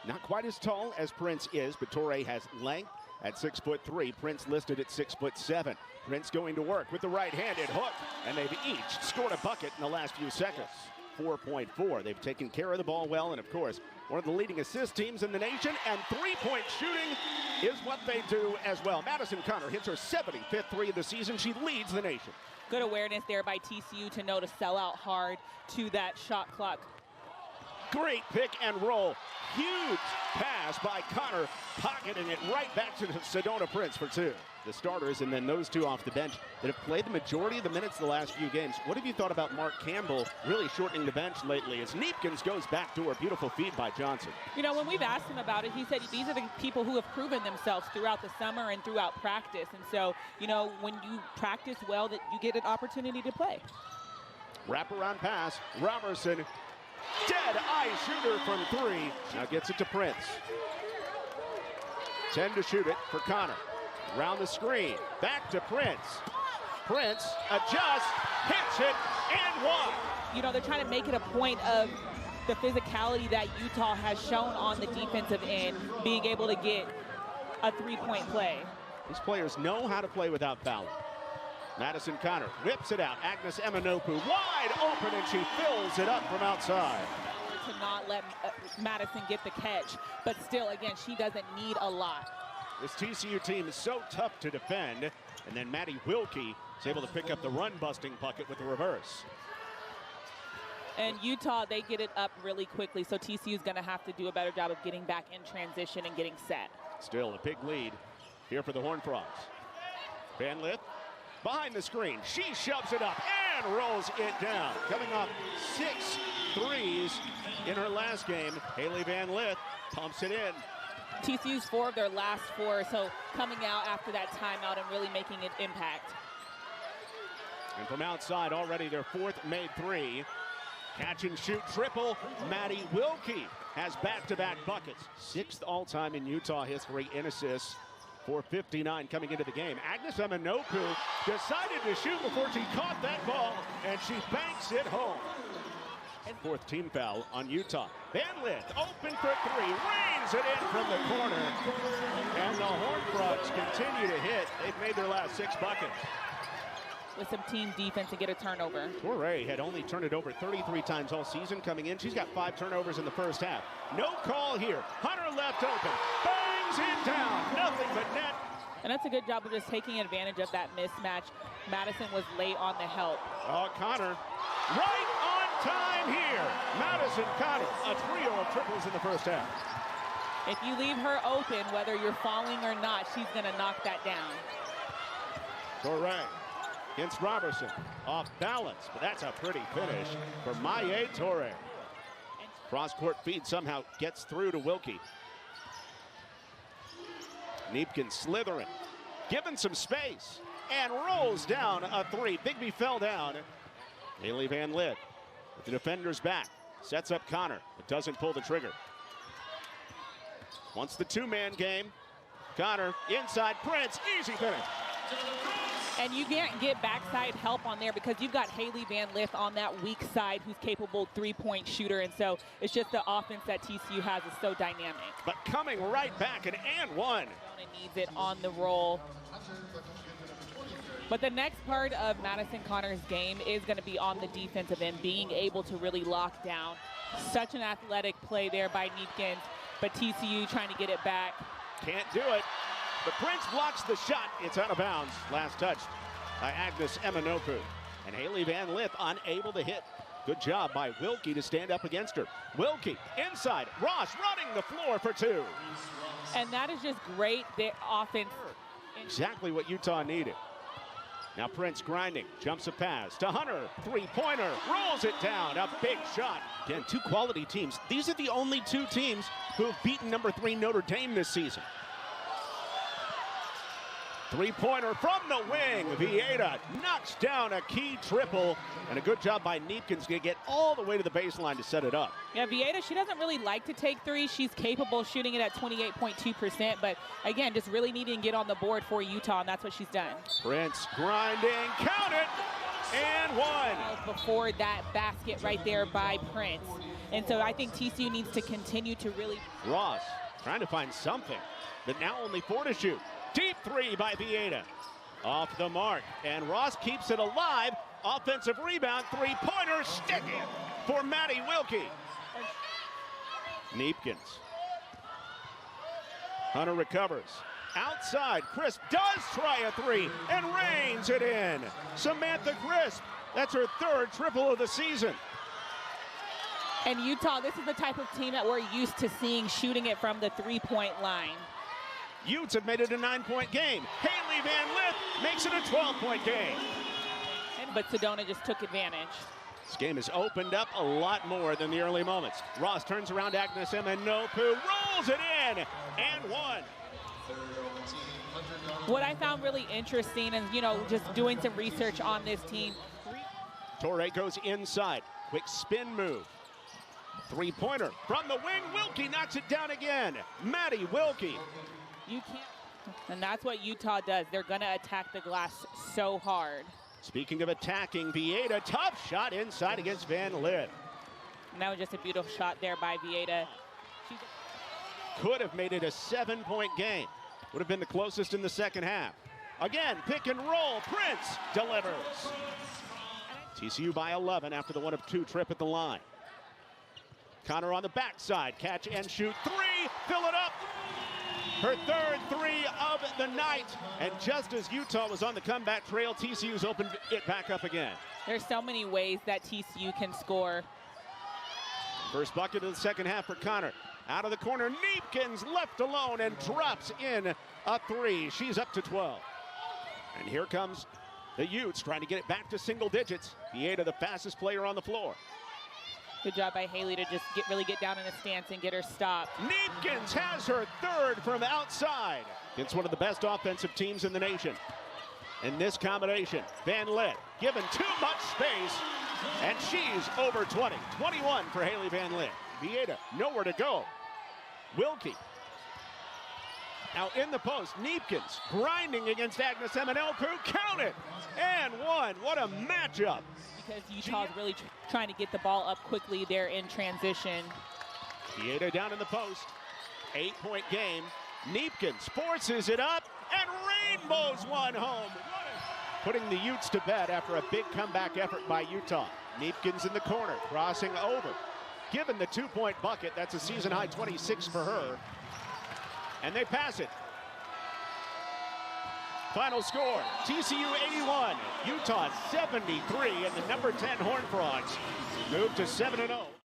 Not quite as tall as Prince is, but Torre has length at 6'3". Prince listed at 6'7". Prince going to work with the right-handed hook, and they've each scored a bucket in the last few seconds. 4.4. They've taken care of the ball well, and of course, one of the leading assist teams in the nation, and three-point shooting is what they do as well. Madison Conner hits her 75th three of the season. She leads the nation. Good awareness there by TCU to know to sell out hard to that shot clock. Great pick and roll. Huge pass by Conner, pocketing it right back to the Sedona Prince for two. The starters and then those two off the bench that have played the majority of the minutes the last few games. What have you thought about Mark Campbell really shortening the bench lately as Neepkins goes back to her? Beautiful feed by Johnson. You know, when we've asked him about it, he said these are the people who have proven themselves throughout the summer and throughout practice. And so, you know, when you practice well, that you get an opportunity to play. Wraparound pass. Robertson, dead-eye shooter from three. Now gets it to Prince. 10 to shoot it for Conner. Around the screen, back to Prince. Prince adjusts, hits it, and one. You know, they're trying to make it a point of the physicality that Utah has shown on the defensive end, being able to get a three-point play. These players know how to play without fouling. Madison Conner whips it out. Agnes Emanopu wide open, and she fills it up from outside. To not let Madison get the catch, but still, again, she doesn't need a lot. This TCU team is so tough to defend, and then Maddie Wilkie is able to pick up the run-busting bucket with the reverse. And Utah, they get it up really quickly, so TCU is going to have to do a better job of getting back in transition and getting set. Still a big lead here for the Horned Frogs. Van Lith behind the screen. She shoves it up and rolls it down. Coming off 6 threes in her last game, Hailey Van Lith pumps it in. TCU's 4 of their last 4, so coming out after that timeout and really making an impact. And from outside, already their 4th made 3. Catch and shoot triple. Maddie Wilkie has back-to-back buckets. 6th all-time in Utah history in assists. 4:59 coming into the game. Agnes Emanopu decided to shoot before she caught that ball, and she banks it home. 4th team foul on Utah. Van Lith open for 3, reins it in from the corner, and the Horned Frogs continue to hit. They've made their last 6 buckets. With some team defense to get a turnover. Torre had only turned it over 33 times all season coming in. She's got 5 turnovers in the first half. No call here. Hunter left open, bangs it down, nothing but net. And that's a good job of just taking advantage of that mismatch. Madison was late on the help. Oh, Conner, right on time here. Madison Conner, a trio of triples in the first half. If you leave her open, whether you're falling or not, she's going to knock that down. Torre against Robertson, off balance, but that's a pretty finish for Maye Torre. Cross-court feed somehow gets through to Wilkie. Neepkin slithering, given some space, and rolls down a 3. Bigby fell down. Hailey Van Lith with the defenders back, sets up Conner, but doesn't pull the trigger. Once the 2-man game, Conner inside Prince, easy finish. And you can't get backside help on there because you've got Hailey Van Lith on that weak side who's capable three-point shooter. And so it's just the offense that TCU has is so dynamic. But coming right back, and one. Needs it on the roll. But the next part of Madison Conner's game is going to be on the defensive end, being able to really lock down. Such an athletic play there by Neepkins, but TCU trying to get it back. Can't do it. The Prince blocks the shot. It's out of bounds. Last touch by Agnes Emanopu. And Hailey Van Lith unable to hit. Good job by Wilkie to stand up against her. Wilkie inside. Ross running the floor for 2. And that is just great offense. Exactly what Utah needed. Now Prince grinding. Jumps a pass to Hunter. 3-pointer. Rolls it down. A big shot. Again, 2 quality teams. These are the only 2 teams who have beaten number 3 Notre Dame this season. 3-pointer from the wing. Vieta knocks down a key triple. And a good job by Neepkins to get all the way to the baseline to set it up. Yeah, Vieta, she doesn't really like to take 3s. She's capable of shooting it at 28.2%. But again, just really needing to get on the board for Utah, and that's what she's done. Prince grinding. Count it. and one. Before that basket right there by Prince. And so I think TCU needs to continue to really. Ross trying to find something, but now only 4 to shoot. Deep three by Vieta. Off the mark, and Ross keeps it alive. Offensive rebound, three-pointer, sticking for Maddie Wilkie. Neepkins. Hunter recovers. Outside, Crisp does try a three and reins it in. Samantha Crisp, that's her 3rd triple of the season. And Utah, this is the type of team that we're used to seeing shooting it from the three-point line. Utes have made it a 9-point game. Hailey Van Lith makes it a 12-point game. But Sedona just took advantage. This game has opened up a lot more than the early moments. Ross turns around Agnes Emenopu, rolls it in, and one. What I found really interesting and, just doing some research on this team. Torre goes inside, quick spin move. Three-pointer from the wing, Wilkie knocks it down again. Maddie Wilkie. You can't, and that's what Utah does. They're gonna attack the glass so hard. Speaking of attacking, Vieta, tough shot inside against Van Lith. And that was just a beautiful shot there by Vieta. Could have made it a 7-point game. Would have been the closest in the second half. Again, pick and roll, Prince delivers. TCU by 11 after the 1 of 2 trip at the line. Conner on the backside, catch and shoot, three, fill it up. Her 3rd three of the night. And just as Utah was on the comeback trail, TCU's opened it back up again. There's so many ways that TCU can score. First bucket of the second half for Conner. Out of the corner, Neepkins left alone and drops in a three. She's up to 12. And here comes the Utes trying to get it back to single digits. Vieta, the fastest player on the floor. Good job by Hailey to just really get down in a stance and get her stopped. Neepkins has her 3rd from outside. It's one of the best offensive teams in the nation. In this combination, Van Lith given too much space, and she's over 20. 21 for Hailey Van Lith. Vieta, nowhere to go. Wilkie. Now in the post, Neepkins grinding against Agnes Emenopu. Count it! And one. What a matchup. Because Utah's really trying to get the ball up quickly there in transition. Vieta down in the post. 8-point game. Neepkins forces it up and rainbows one home. Putting the Utes to bed after a big comeback effort by Utah. Neepkins in the corner, crossing over. Given the 2-point bucket, that's a season high 26 for her. And they pass it. Final score, TCU 81, Utah 73, and the number 10 Horned Frogs move to 7-0.